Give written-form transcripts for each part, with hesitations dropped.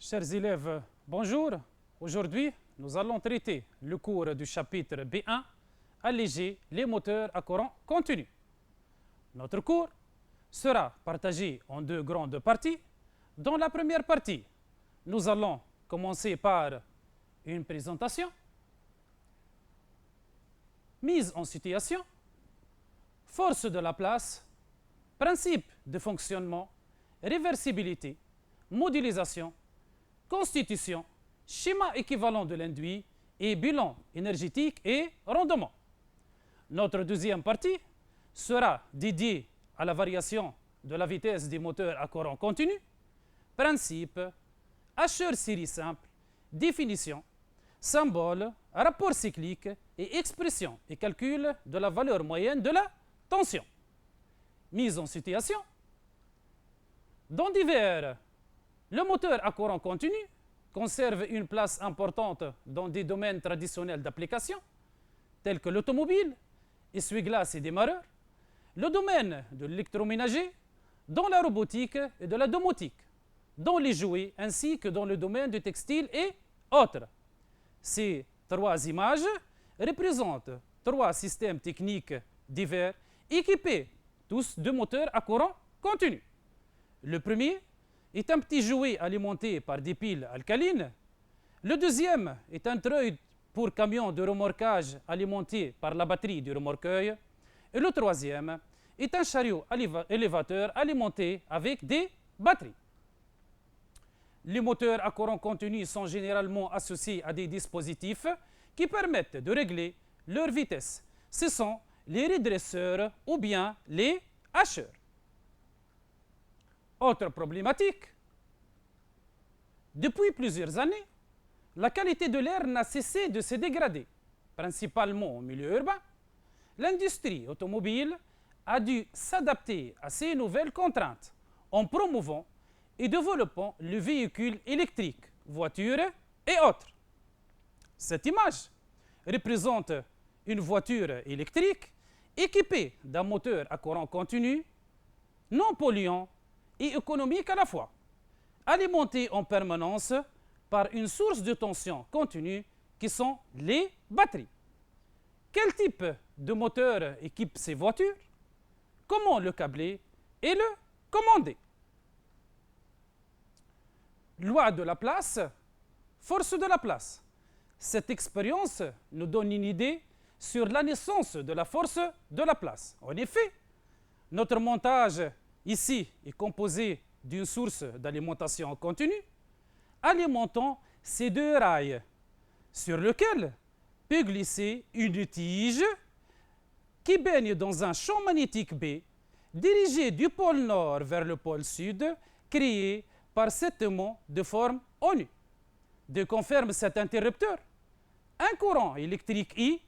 Chers élèves, bonjour. Aujourd'hui, nous allons traiter le cours du chapitre B1, alléger les moteurs à courant continu. Notre cours sera partagé en deux grandes parties. Dans la première partie, nous allons commencer par une présentation, mise en situation, force de la place, principe de fonctionnement, réversibilité, modélisation, constitution, schéma équivalent de l'induit et bilan énergétique et rendement. Notre deuxième partie sera dédiée à la variation de la vitesse des moteurs à courant continu, principe, hacheur série simple, définition, symbole, rapport cyclique et expression et calcul de la valeur moyenne de la tension. Mise en situation. Dans divers, le moteur à courant continu conserve une place importante dans des domaines traditionnels d'application, tels que l'automobile, essuie-glace et démarreur, le domaine de l'électroménager, dans la robotique et de la domotique, dans les jouets ainsi que dans le domaine du textile et autres. Ces trois images représentent trois systèmes techniques divers équipés tous de moteurs à courant continu. Le premier est un petit jouet alimenté par des piles alcalines. Le deuxième est un treuil pour camion de remorquage alimenté par la batterie du remorqueur. Et le troisième est un chariot élévateur alimenté avec des batteries. Les moteurs à courant continu sont généralement associés à des dispositifs qui permettent de régler leur vitesse. Ce sont les redresseurs ou bien les hacheurs. Autre problématique. Depuis plusieurs années, la qualité de l'air n'a cessé de se dégrader, principalement au milieu urbain. L'industrie automobile a dû s'adapter à ces nouvelles contraintes en promouvant et développant le véhicule électrique, voitures et autres. Cette image représente une voiture électrique équipée d'un moteur à courant continu, non polluant et économique à la fois, alimenté en permanence par une source de tension continue qui sont les batteries. Quel type de moteur équipe ces voitures? Comment le câbler et le commander? Loi de la place, force de la place. Cette expérience nous donne une idée sur la naissance de la force de la place. En effet, notre montage ici est composé d'une source d'alimentation continue, alimentant ces deux rails, sur lesquels peut glisser une tige qui baigne dans un champ magnétique B, dirigé du pôle nord vers le pôle sud, créé par cet aimant de forme ONU. De confirme cet interrupteur, un courant électrique I,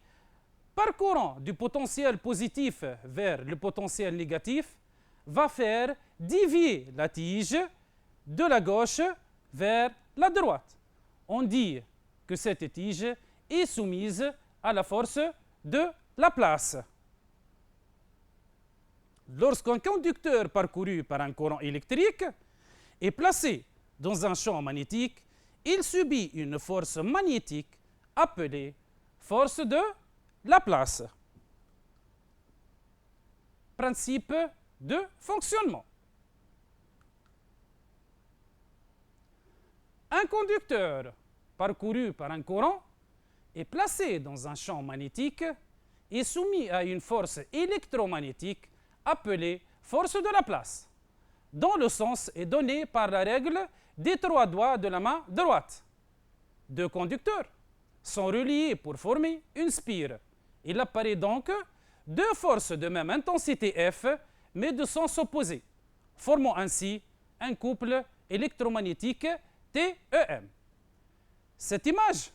parcourant du potentiel positif vers le potentiel négatif, va faire dévier la tige de la gauche vers la droite. On dit que cette tige est soumise à la force de la place. Lorsqu'un conducteur parcouru par un courant électrique est placé dans un champ magnétique, il subit une force magnétique appelée force de la place. Principe de fonctionnement. Un conducteur parcouru par un courant est placé dans un champ magnétique et soumis à une force électromagnétique appelée force de la place, dont le sens est donné par la règle des trois doigts de la main droite. Deux conducteurs sont reliés pour former une spire. Il apparaît donc deux forces de même intensité F, mais de sens opposés, formant ainsi un couple électromagnétique TEM. Cette image,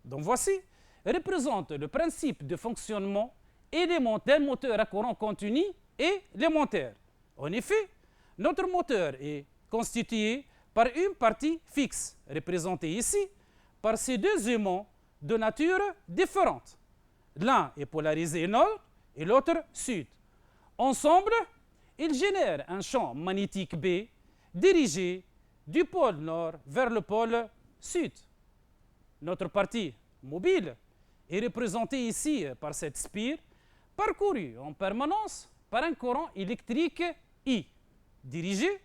dont voici, représente le principe de fonctionnement élémentaire d'un moteur à courant continu et élémentaire. En effet, notre moteur est constitué par une partie fixe, représentée ici par ces deux aimants de nature différente. L'un est polarisé nord et l'autre sud. Ensemble, ils génèrent un champ magnétique B dirigé du pôle nord vers le pôle sud. Notre partie mobile est représentée ici par cette spire parcourue en permanence par un courant électrique I, dirigé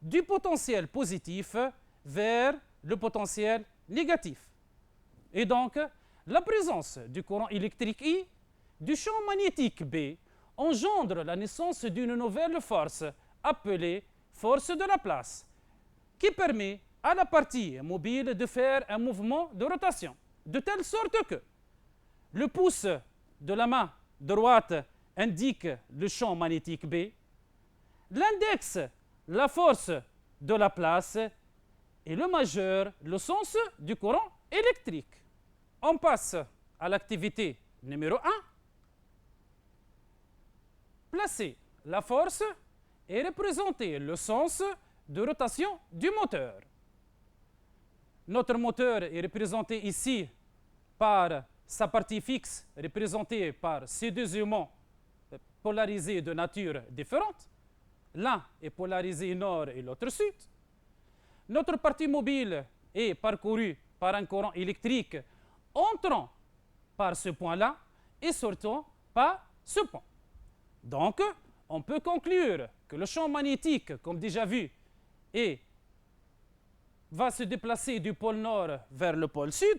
du potentiel positif vers le potentiel négatif. Et donc, la présence du courant électrique I, du champ magnétique B, engendre la naissance d'une nouvelle force appelée force de Laplace, qui permet à la partie mobile de faire un mouvement de rotation, de telle sorte que le pouce de la main droite indique le champ magnétique B, l'index, la force de Laplace, et le majeur, le sens du courant électrique. On passe à l'activité numéro 1. Placer la force et représenter le sens de rotation du moteur. Notre moteur est représenté ici par sa partie fixe, représentée par ces deux aimants polarisés de nature différente. L'un est polarisé nord et l'autre sud. Notre partie mobile est parcourue par un courant électrique entrant par ce point-là et sortant par ce point. Donc, on peut conclure que le champ magnétique, comme déjà vu, va se déplacer du pôle nord vers le pôle sud.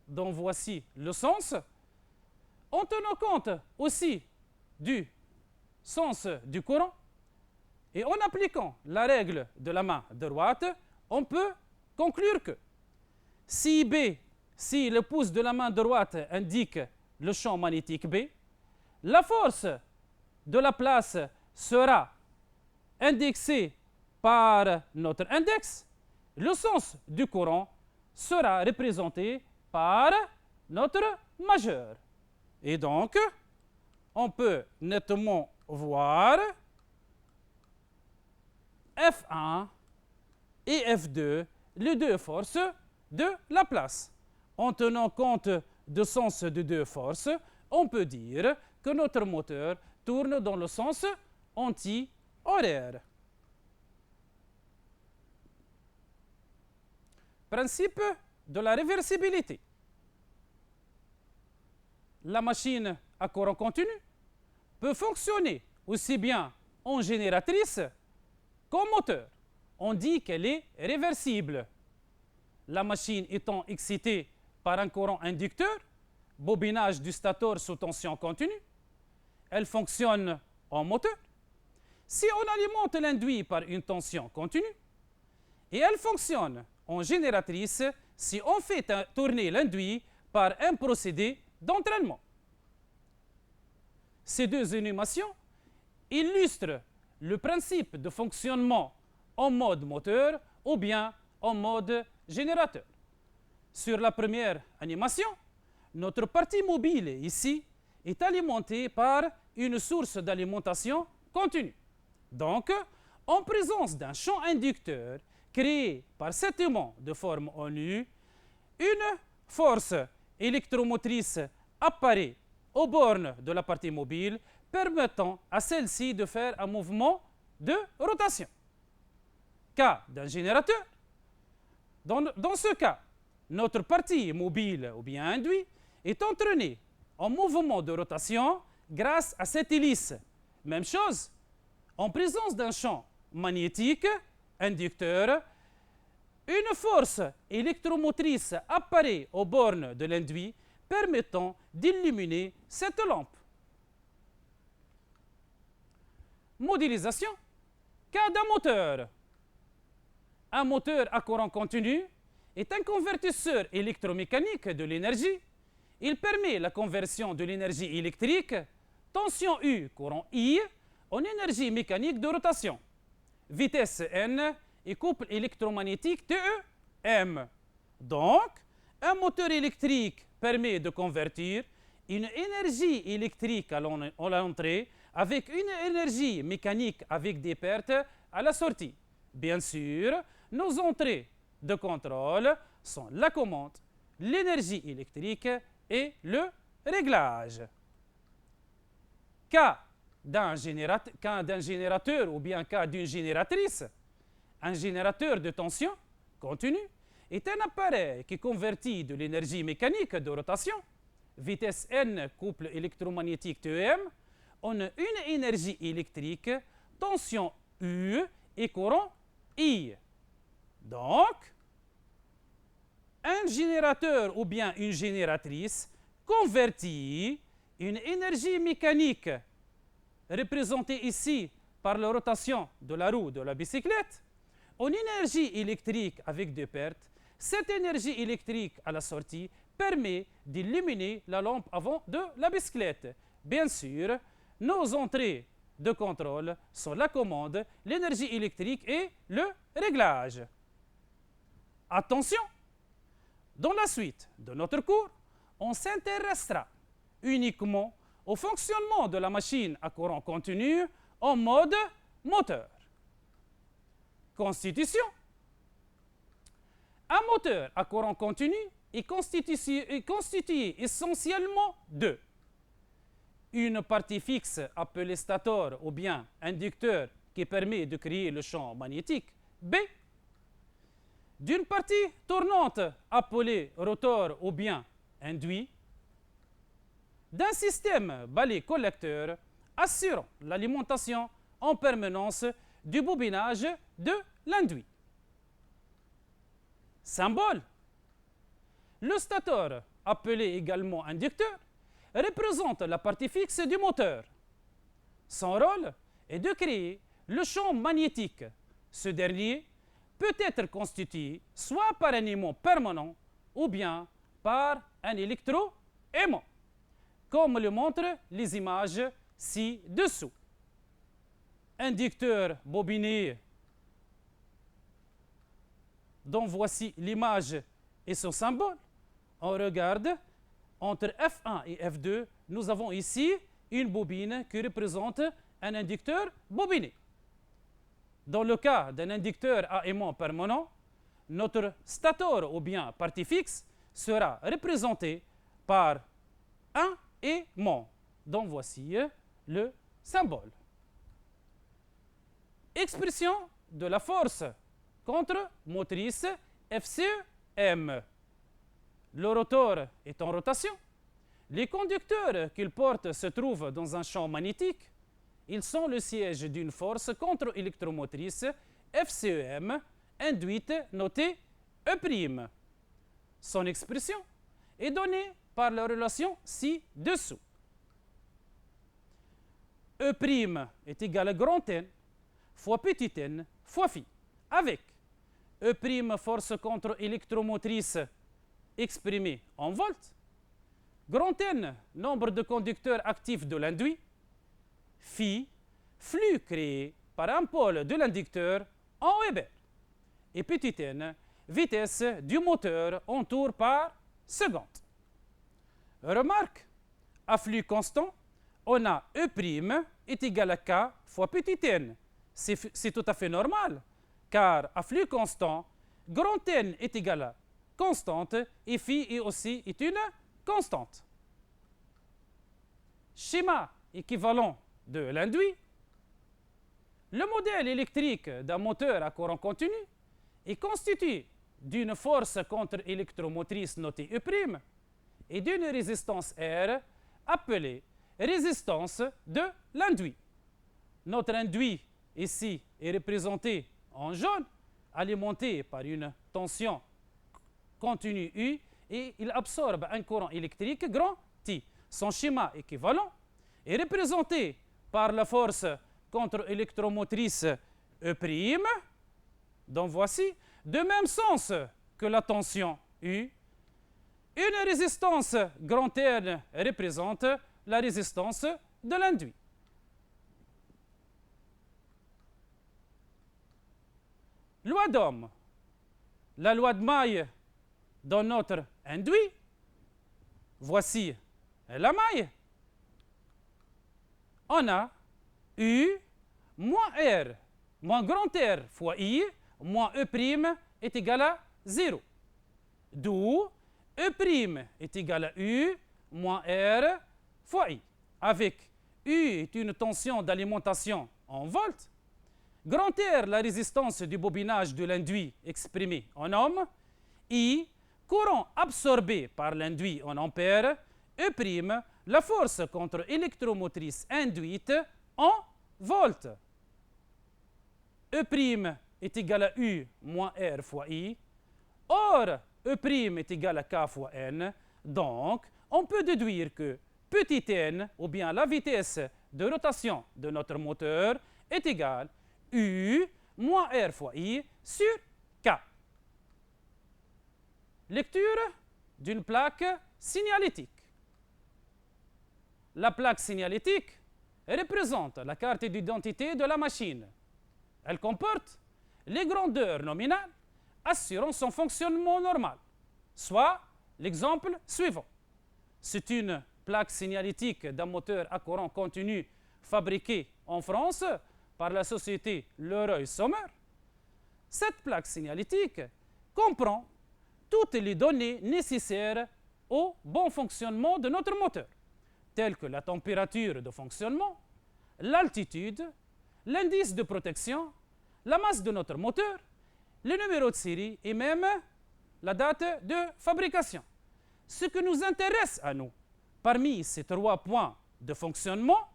Donc voici le sens. En tenant compte aussi du sens du courant et en appliquant la règle de la main droite, on peut conclure que si le pouce de la main droite indique le champ magnétique B, la force de Laplace sera indexée par notre index, le sens du courant sera représenté par notre majeur. Et donc, on peut nettement voir F1 et F2, les deux forces de Laplace. En tenant compte du sens de deux forces, on peut dire que notre moteur tourne dans le sens anti-horaire. Principe de la réversibilité. La machine à courant continu peut fonctionner aussi bien en génératrice qu'en moteur. On dit qu'elle est réversible. La machine étant excitée par un courant inducteur, bobinage du stateur sous tension continue, elle fonctionne en moteur. Si on alimente l'induit par une tension continue, et elle fonctionne en génératrice si on fait tourner l'induit par un procédé d'entraînement. Ces deux animations illustrent le principe de fonctionnement en mode moteur ou bien en mode générateur. Sur la première animation, notre partie mobile ici est alimentée par une source d'alimentation continue. Donc, en présence d'un champ inducteur créé par cet aimant de forme en U, une force électromotrice apparaît aux bornes de la partie mobile, permettant à celle-ci de faire un mouvement de rotation. Cas d'un générateur. Dans ce cas, notre partie mobile ou bien induit est entraînée en mouvement de rotation grâce à cette hélice. Même chose, en présence d'un champ magnétique inducteur, une force électromotrice apparaît aux bornes de l'induit permettant d'illuminer cette lampe. Modélisation. Cas d'un moteur. Un moteur à courant continu est un convertisseur électromécanique de l'énergie. Il permet la conversion de l'énergie électrique, tension U, courant I, en énergie mécanique de rotation, vitesse N et couple électromagnétique TE, M. Donc, un moteur électrique permet de convertir une énergie électrique à l'entrée avec une énergie mécanique avec des pertes à la sortie. Bien sûr, nos entrées de contrôle sont la commande, l'énergie électrique et le réglage. Cas d'un générateur ou bien cas d'une génératrice. Un générateur de tension continue est un appareil qui convertit de l'énergie mécanique de rotation, vitesse n couple électromagnétique TEM, en une énergie électrique, tension U et courant I. Donc, un générateur ou bien une génératrice convertit une énergie mécanique représentée ici par la rotation de la roue de la bicyclette en énergie électrique avec deux pertes. Cette énergie électrique à la sortie permet d'illuminer la lampe avant de la bicyclette. Bien sûr, nos entrées de contrôle sont la commande, l'énergie électrique et le réglage. Attention! Dans la suite de notre cours, on s'intéressera uniquement au fonctionnement de la machine à courant continu en mode moteur. Constitution. Un moteur à courant continu est constitué essentiellement de une partie fixe appelée stator ou bien inducteur qui permet de créer le champ magnétique B, d'une partie tournante appelée rotor ou bien induit, d'un système balai-collecteur assurant l'alimentation en permanence du bobinage de l'induit. Symbole. Le stator, appelé également inducteur, représente la partie fixe du moteur. Son rôle est de créer le champ magnétique. Ce dernier peut être constitué soit par un aimant permanent ou bien par un électro-aimant, comme le montrent les images ci-dessous. Inducteur bobiné, dont voici l'image et son symbole. On regarde, entre F1 et F2, nous avons ici une bobine qui représente un inducteur bobiné. Dans le cas d'un inducteur à aimant permanent, notre stator ou bien partie fixe sera représenté par un aimant, dont voici le symbole. Expression de la force contre-motrice FCM. Le rotor est en rotation. Les conducteurs qu'il porte se trouvent dans un champ magnétique. Ils sont le siège d'une force contre-électromotrice FCEM induite notée E'. Son expression est donnée par la relation ci-dessous. E' est égal à grand N fois petit n fois phi, avec E' force contre-électromotrice exprimée en volts, grand N nombre de conducteurs actifs de l'induit, phi flux créé par un pôle de l'inducteur en Weber, et petit n vitesse du moteur en tours par seconde. Remarque, à flux constant, on a E' est égal à K fois petit n. C'est tout à fait normal, car à flux constant, grand N est égal à constante et phi est aussi une constante. Schéma équivalent de l'induit. Le modèle électrique d'un moteur à courant continu est constitué d'une force contre-électromotrice notée E' et d'une résistance R appelée résistance de l'induit. Notre induit ici est représenté en jaune, alimenté par une tension continue U, et il absorbe un courant électrique grand T. Son schéma équivalent est représenté par la force contre-électromotrice E', dont voici, de même sens que la tension U. Une résistance grand R représente la résistance de l'induit. Loi d'Ohm. La loi de maille dans notre induit. Voici la maille. On a U moins R moins grand R fois I moins E' est égal à 0. D'où E' est égal à U moins R fois I, avec U est une tension d'alimentation en volts. Grand R, la résistance du bobinage de l'induit exprimée en ohms. I, courant absorbé par l'induit en ampères. E', la force contre-électromotrice induite en volts. E' est égal à U moins R fois I. Or, E' est égal à K fois N. Donc, on peut déduire que petit n, ou bien la vitesse de rotation de notre moteur, est égale à U moins R fois I sur K. Lecture d'une plaque signalétique. La plaque signalétique représente la carte d'identité de la machine. Elle comporte les grandeurs nominales assurant son fonctionnement normal, soit l'exemple suivant. C'est une plaque signalétique d'un moteur à courant continu fabriqué en France par la société Leroy-Sommer. Cette plaque signalétique comprend toutes les données nécessaires au bon fonctionnement de notre moteur, telles que la température de fonctionnement, l'altitude, l'indice de protection, la masse de notre moteur, le numéro de série et même la date de fabrication. Ce qui nous intéresse à nous, parmi ces 3 points de fonctionnement,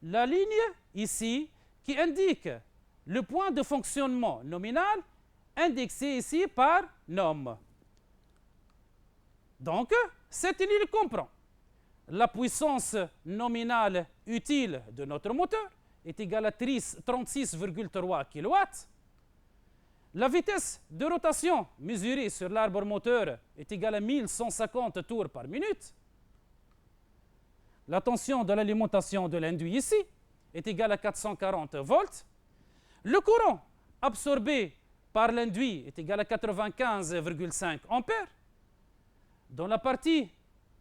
la ligne ici qui indique le point de fonctionnement nominal indexé ici par nom. Donc, cette ligne comprend la puissance nominale utile de notre moteur est égale à 36,3 kW. La vitesse de rotation mesurée sur l'arbre moteur est égale à 1150 tours par minute. La tension de l'alimentation de l'induit ici est égale à 440 volts. Le courant absorbé par l'induit est égal à 95,5 ampères. Dans la partie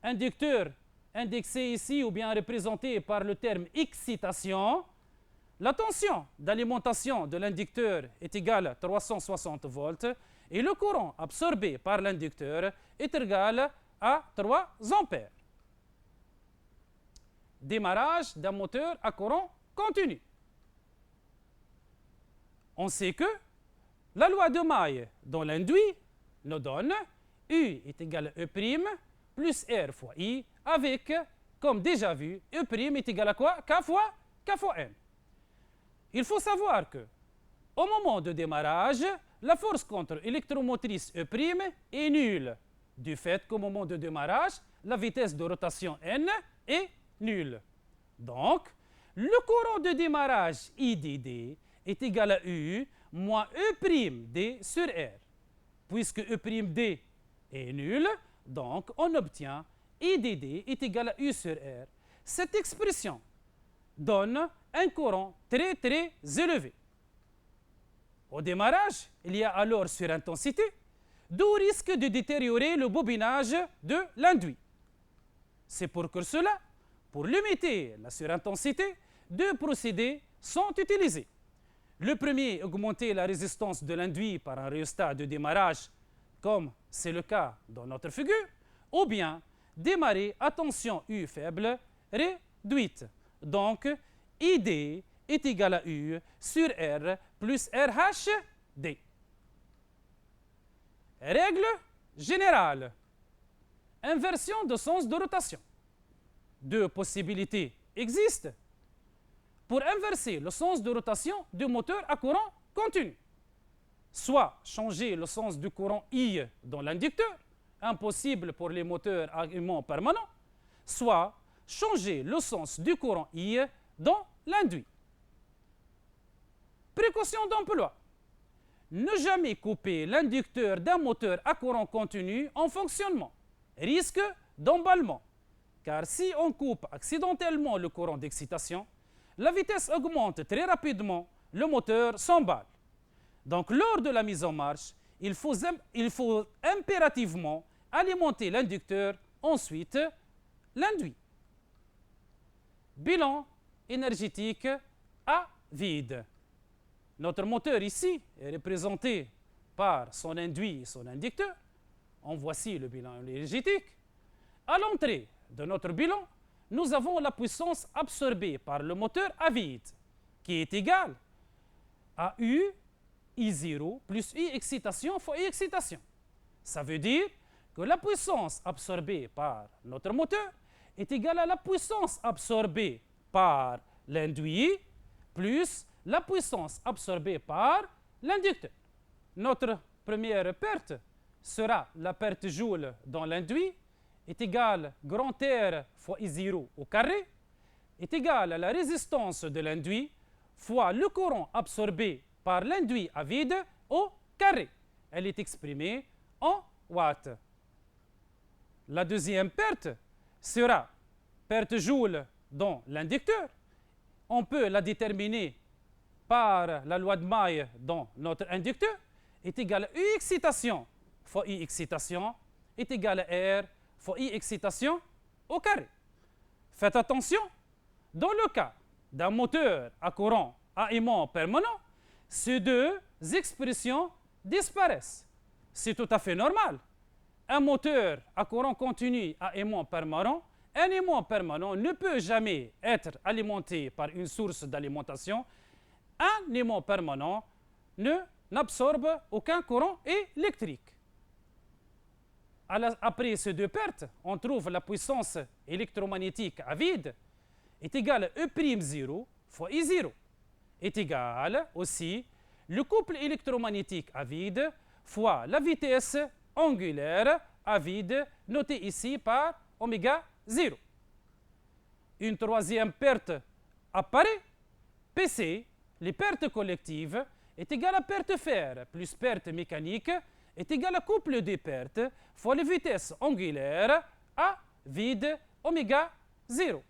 inducteur indexée ici ou bien représentée par le terme excitation, la tension d'alimentation de l'inducteur est égale à 360 volts et le courant absorbé par l'inducteur est égal à 3 ampères. Démarrage d'un moteur à courant continu. On sait que la loi de Maille dans l'induit nous donne U est égal à E' plus R fois I avec, comme déjà vu, E' est égal à quoi? K fois N. Il faut savoir que, au moment de démarrage, la force contre-électromotrice E' est nulle, du fait qu'au moment de démarrage, la vitesse de rotation N est nulle. Donc, le courant de démarrage IDD est égal à U moins E'd sur R. Puisque E'd est nul, donc on obtient IDD est égal à U sur R. Cette expression donne un courant très élevé. Au démarrage, il y a alors surintensité, d'où risque de détériorer le bobinage de l'induit. C'est pour cela, pour limiter la surintensité, 2 procédés sont utilisés. Le premier, augmenter la résistance de l'induit par un rhéostat de démarrage, comme c'est le cas dans notre figure, ou bien démarrer à tension U faible réduite. Donc, ID est égal à U sur R plus RHD. Règle générale. Inversion de sens de rotation. 2 possibilités existent pour inverser le sens de rotation du moteur à courant continu. Soit changer le sens du courant I dans l'inducteur, impossible pour les moteurs à aimant permanent, soit changer le sens du courant I dans l'induit. Précaution d'emploi. Ne jamais couper l'inducteur d'un moteur à courant continu en fonctionnement. Risque d'emballement. Car si on coupe accidentellement le courant d'excitation, la vitesse augmente très rapidement, le moteur s'emballe. Donc, lors de la mise en marche, il faut impérativement alimenter l'inducteur, ensuite l'induit. Bilan énergétique à vide. Notre moteur ici est représenté par son induit et son inducteur. En voici le bilan énergétique. À l'entrée de notre bilan, nous avons la puissance absorbée par le moteur à vide, qui est égale à U, I0 plus I excitation fois I excitation. Ça veut dire que la puissance absorbée par notre moteur est égale à la puissance absorbée par l'induit plus la puissance absorbée par l'inducteur. Notre première perte sera la perte joule dans l'induit est égale grand R fois I0 au carré est égale à la résistance de l'induit fois le courant absorbé par l'induit à vide au carré. Elle est exprimée en watts. La deuxième perte sera perte joule dans l'inducteur. On peut la déterminer par la loi de Maille dans notre inducteur est égale à U excitation fois I excitation est égale à R fois I excitation au carré. Faites attention, dans le cas d'un moteur à courant à aimant permanent, ces deux expressions disparaissent. C'est tout à fait normal. Un moteur à courant continu à aimant permanent, un aimant permanent ne peut jamais être alimenté par une source d'alimentation. Un aimant permanent n'absorbe aucun courant électrique. Après ces deux pertes, on trouve la puissance électromagnétique à vide est égale à E'0 fois I0 est égal aussi le couple électromagnétique à vide fois la vitesse angulaire à vide notée ici par oméga 0. Une troisième perte apparaît, PC, les pertes collectives, est égale à perte fer plus perte mécanique est égal à couple des pertes fois la vitesse angulaire à vide oméga 0.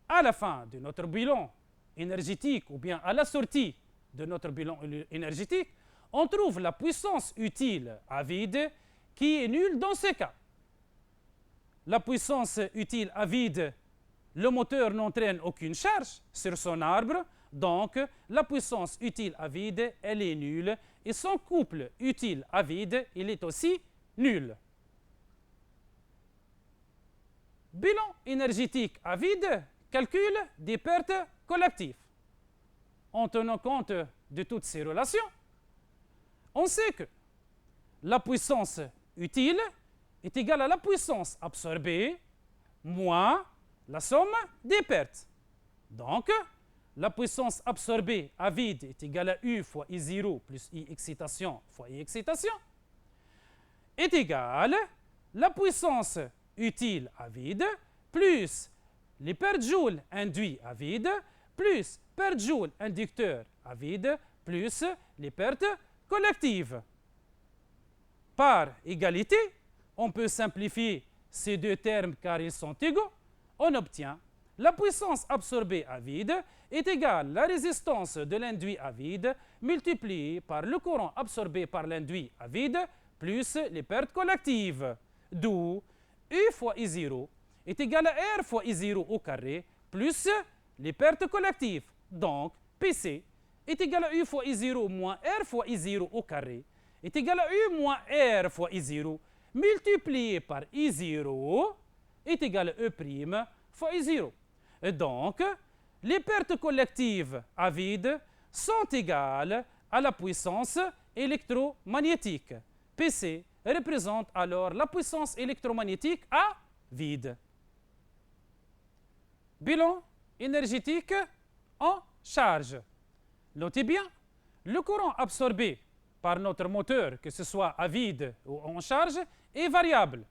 À la fin de notre bilan énergétique ou bien à la sortie de notre bilan énergétique, on trouve la puissance utile à vide qui est nulle dans ce cas. La puissance utile à vide, le moteur n'entraîne aucune charge sur son arbre, donc la puissance utile à vide, elle est nulle et son couple utile à vide, il est aussi nul. Bilan énergétique à vide, calcul des pertes collectives. En tenant compte de toutes ces relations, on sait que la puissance utile est égale à la puissance absorbée moins la somme des pertes. Donc, la puissance absorbée à vide est égale à U fois I0 plus I excitation fois I excitation est égale à la puissance utile à vide plus les pertes joules induits à vide plus pertes joules inducteurs à vide plus les pertes collectives. Par égalité, on peut simplifier ces deux termes car ils sont égaux. On obtient la puissance absorbée à vide est égale à la résistance de l'induit à vide multipliée par le courant absorbé par l'induit à vide plus les pertes collectives. D'où U fois I0 est égal à R fois I0 au carré plus les pertes collectives. Donc, PC est égal à U fois I0 moins R fois I0 au carré est égal à U moins R fois I0 multiplié par I0 est égal à E' fois I0. Et donc, les pertes collectives à vide sont égales à la puissance électromagnétique. PC représente alors la puissance électromagnétique à vide. Bilan énergétique en charge. Notez bien, le courant absorbé par notre moteur, que ce soit à vide ou en charge, est variable.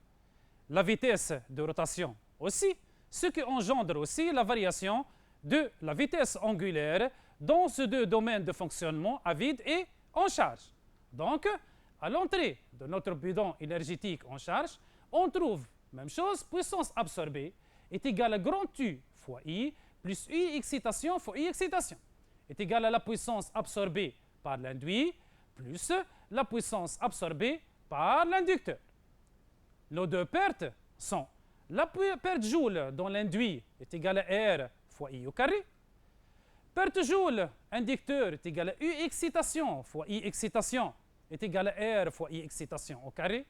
La vitesse de rotation aussi, ce qui engendre aussi la variation de la vitesse angulaire dans ces deux domaines de fonctionnement à vide et en charge. Donc, à l'entrée de notre bidon énergétique en charge, on trouve même chose, puissance absorbée est égale à grand U fois I plus I excitation fois I excitation est égale à la puissance absorbée par l'induit plus la puissance absorbée par l'inducteur. Nos deux pertes sont la perte joule dans l'induit est égale à R fois I au carré. Perte joule inducteur est égale à U excitation fois I excitation est égale à R fois I excitation au carré.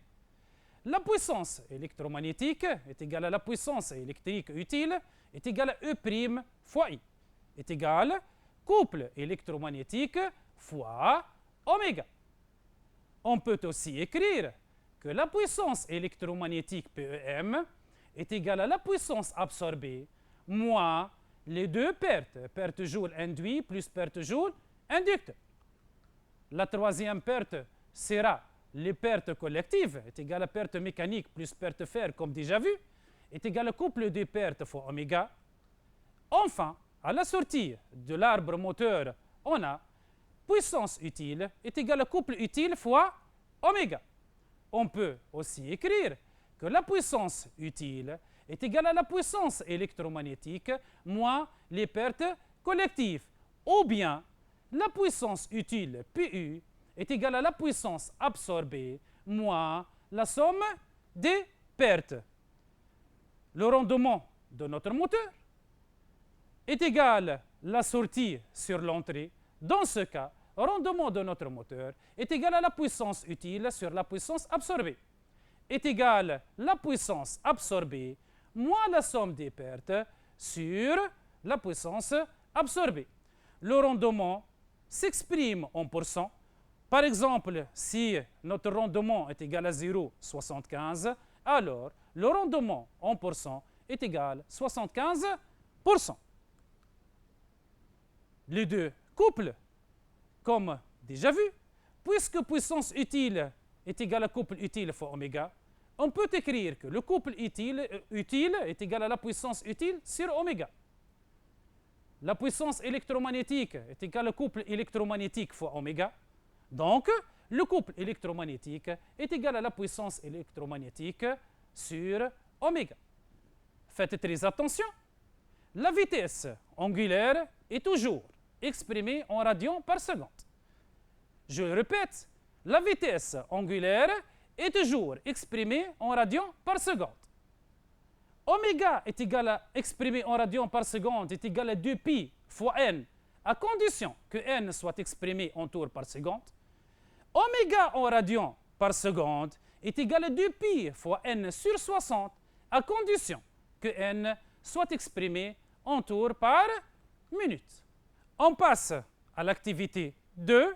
la puissance électromagnétique est égale à la puissance électrique utile est égale à E' fois I est égal couple électromagnétique fois oméga. On peut aussi écrire que la puissance électromagnétique PEM est égale à la puissance absorbée moins les deux pertes, perte joule induit plus perte joule inducteur. La troisième perte sera les pertes collectives, est égale à perte mécanique plus perte fer, comme déjà vu, est égal au couple des pertes fois oméga. Enfin, à la sortie de l'arbre moteur, on a puissance utile est égale au couple utile fois oméga. On peut aussi écrire que la puissance utile est égale à la puissance électromagnétique moins les pertes collectives. Ou bien, la puissance utile PU est égale à la puissance absorbée moins la somme des pertes. Le rendement de notre moteur est égal à la sortie sur l'entrée. Dans ce cas, le rendement de notre moteur est égal à la puissance utile sur la puissance absorbée. Est égal à la puissance absorbée moins la somme des pertes sur la puissance absorbée. Le rendement s'exprime en pourcents. Par exemple, si notre rendement est égal à 0,75, alors le rendement en pourcents est égal à 75%. Les deux couples, comme déjà vu, puisque puissance utile est égale à couple utile fois oméga, on peut écrire que le couple utile est égal à la puissance utile sur oméga. La puissance électromagnétique est égale au couple électromagnétique fois oméga. Donc, le couple électromagnétique est égal à la puissance électromagnétique sur oméga. Faites très attention. La vitesse angulaire est toujours exprimée en radians par seconde. Je le répète, la vitesse angulaire est toujours exprimée en radians par seconde. Oméga est égal à exprimé en radians par seconde est égal à 2pi fois n, à condition que n soit exprimé en tours par seconde. Oméga en radians par seconde est égal à 2pi fois n sur 60, à condition que n soit exprimé en tours par minute. On passe à l'activité 2.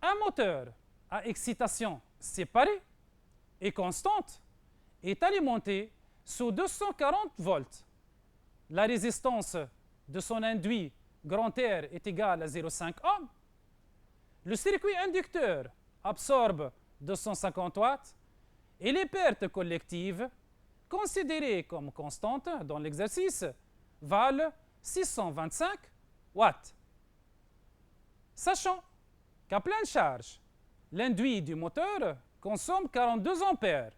Un moteur à excitation séparée et constante est alimenté sous 240 volts. La résistance de son induit grand R est égale à 0,5 ohm. Le circuit inducteur absorbe 250 watts et les pertes collectives, considérées comme constantes dans l'exercice, valent 625 watts. Sachant qu'à pleine charge, l'induit du moteur consomme 42 ampères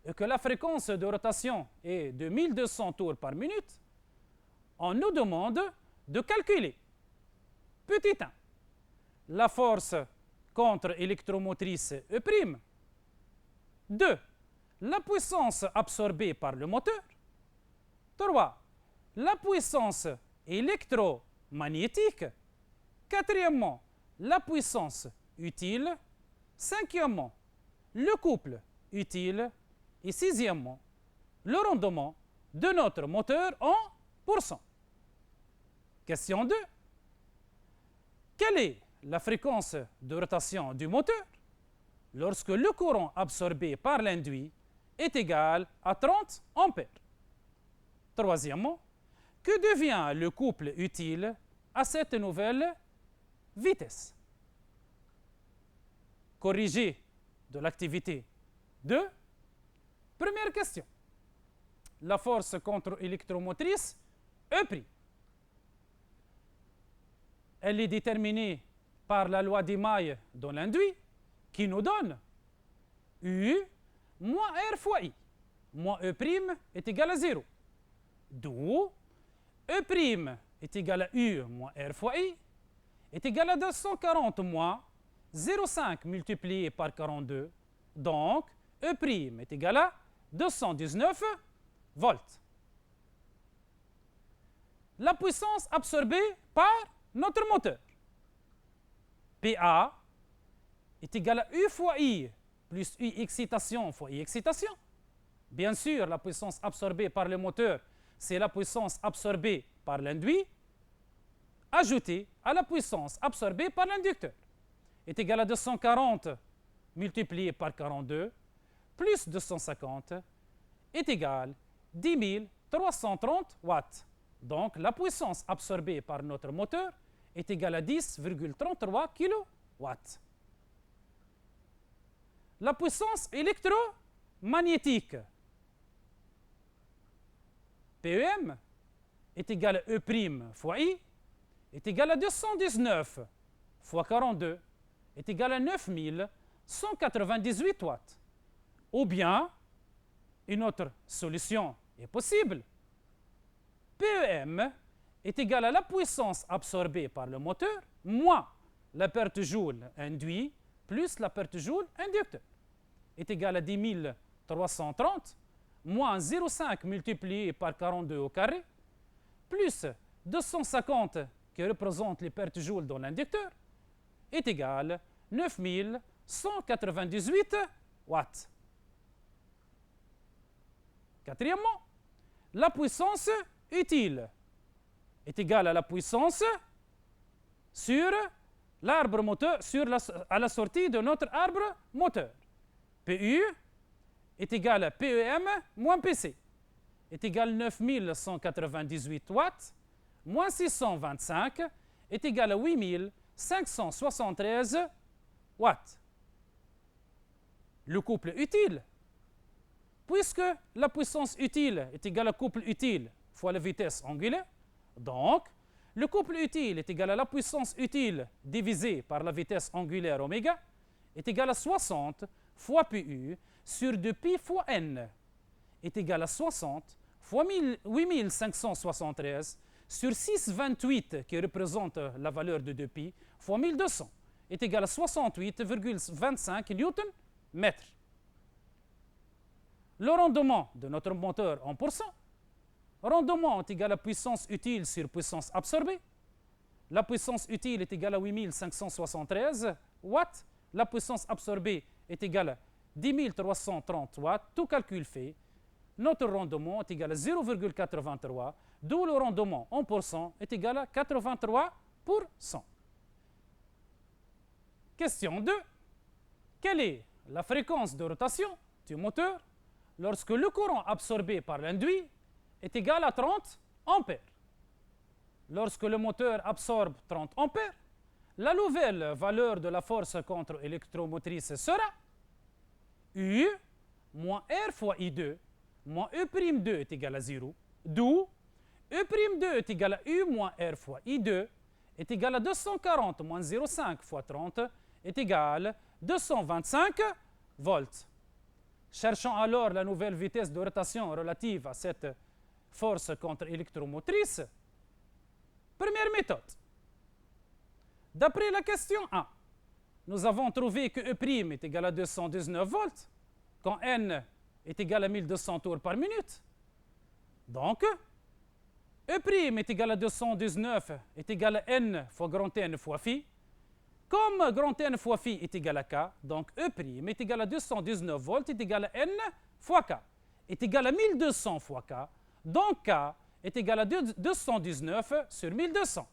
et que la fréquence de rotation est de 1200 tours par minute, on nous demande de calculer. Petit 1. La force contre-électromotrice E'. 2. La puissance absorbée par le moteur. 3. La puissance électromagnétique. 4. La puissance utile. 5. Le couple utile. Et 6. Le rendement de notre moteur en pourcents. Question 2. Quelle est la fréquence de rotation du moteur lorsque le courant absorbé par l'induit est égal à 30 ampères? 3. Que devient le couple utile à cette nouvelle vitesse? Corrigé de l'activité 2. Première question. La force contre-électromotrice E'. Elle est déterminée par la loi des mailles dans l'induit qui nous donne U moins R fois I. Moins E' est égal à 0. D'où E' est égal à U moins R fois I est égal à 240 moins 0,5 multiplié par 42. Donc, E' est égal à 219 volts. La puissance absorbée par notre moteur. PA est égal à U fois I plus U excitation fois I excitation. Bien sûr, la puissance absorbée par le moteur, c'est la puissance absorbée par l'induit, ajoutée à la puissance absorbée par l'inducteur, est égal à 240 multiplié par 42, plus 250, est égal à 10 330 watts. Donc, la puissance absorbée par notre moteur est égale à 10,33 kW. La puissance électromagnétique, PEM, est égale à E' fois I, est égale à 219 fois 42, est égale à 9198 watts. Ou bien, une autre solution est possible. PEM est égal à la puissance absorbée par le moteur moins la perte joule induite plus la perte joule inducteur est égal à 10 330 moins 0,5 multiplié par 42 au carré plus 250 qui représente les pertes joules dans l'inducteur est égal à 9198 watts. Quatrièmement, la puissance utile est égale à la puissance sur l'arbre moteur, à la sortie de notre arbre moteur. PU est égal à PEM moins PC, est égal à 9198 watts, moins 625 est égal à 8573 watts. Le couple utile, puisque la puissance utile est égale à couple utile fois la vitesse angulaire, donc le couple utile est égal à la puissance utile divisée par la vitesse angulaire oméga est égal à 60 fois PU sur 2pi fois n est égal à 60 fois 8573 sur 628 qui représente la valeur de 2pi fois 1200 est égal à 68,25 Nm. Le rendement de notre moteur en pourcent, rendement est égal à puissance utile sur puissance absorbée. La puissance utile est égale à 8573 watts. La puissance absorbée est égale à 10 330 watts. Tout calcul fait, notre rendement est égal à 0,83, d'où le rendement en pourcent est égal à 83%. Question 2. Quelle est la fréquence de rotation du moteur lorsque le courant absorbé par l'induit est égal à 30 ampères? Lorsque le moteur absorbe 30 ampères, la nouvelle valeur de la force contre-électromotrice sera U moins R fois I2 moins E'2 est égal à 0, d'où E'2 est égal à U moins R fois I2 est égal à 240 moins 0,5 fois 30 est égal à 225 volts. Cherchons alors la nouvelle vitesse de rotation relative à cette force contre-électromotrice. Première méthode. D'après la question 1, nous avons trouvé que E' est égal à 219 volts quand N est égal à 1200 tours par minute. Donc, E' est égal à 219 est égal à N fois grand N fois phi. Comme grand N fois phi est égal à K, donc E' est égal à 219 volts est égal à N fois K est égal à 1200 fois K. Donc K est égal à 219 sur 1200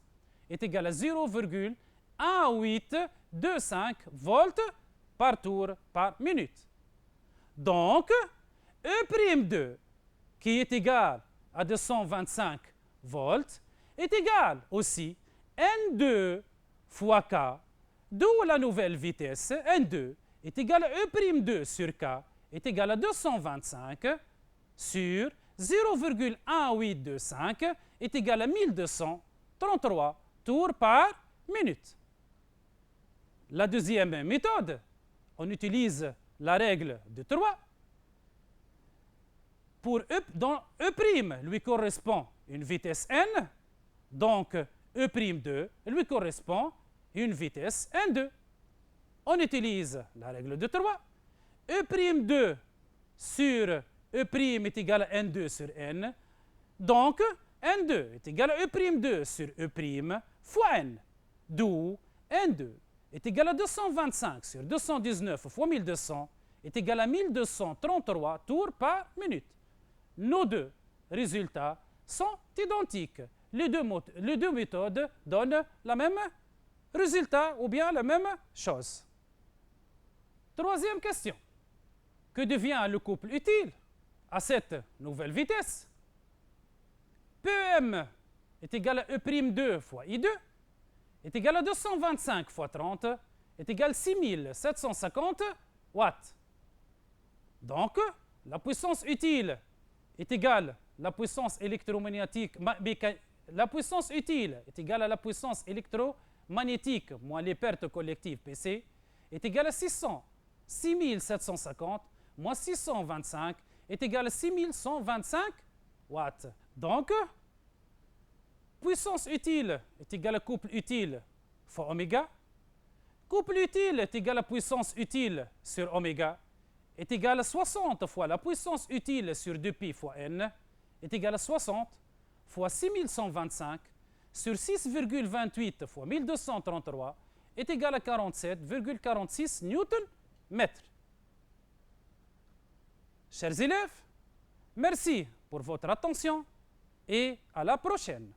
est égal à 0,1825 volts par tour par minute. Donc E'2 qui est égal à 225 volts est égal aussi N2 fois K, d'où la nouvelle vitesse N2 est égal à E'2 sur K est égal à 225 sur 0,1825 est égal à 1233 tours par minute. La deuxième méthode, on utilise la règle de 3. Pour dont E' lui correspond une vitesse n, donc E'2 lui correspond une vitesse n2. On utilise la règle de 3. E'2 sur E' est égal à n2 sur n. Donc, n2 est égal à E'2 sur E' fois n. D'où n2 est égal à 225 sur 219 fois 1200 est égal à 1233 tours par minute. Nos deux résultats sont identiques. Les deux méthodes donnent le même résultat ou bien la même chose. Troisième question. Que devient le couple utile à cette nouvelle vitesse? PEM est égal à E'2 fois I2 est égal à 225 fois 30 est égal à 6750 watts. Donc, la puissance utile est égale à la puissance électromagnétique. La puissance utile est égale à la puissance électromagnétique moins les pertes collectives PC est égale à 6750 moins 625 est égal à 6125 watts. Donc, puissance utile est égale à couple utile fois oméga. Couple utile est égal à puissance utile sur oméga est égal à 60 fois la puissance utile sur 2pi fois n est égal à 60 fois 6125 sur 6,28 fois 1233 est égal à 47,46 Nm. Chers élèves, merci pour votre attention et à la prochaine.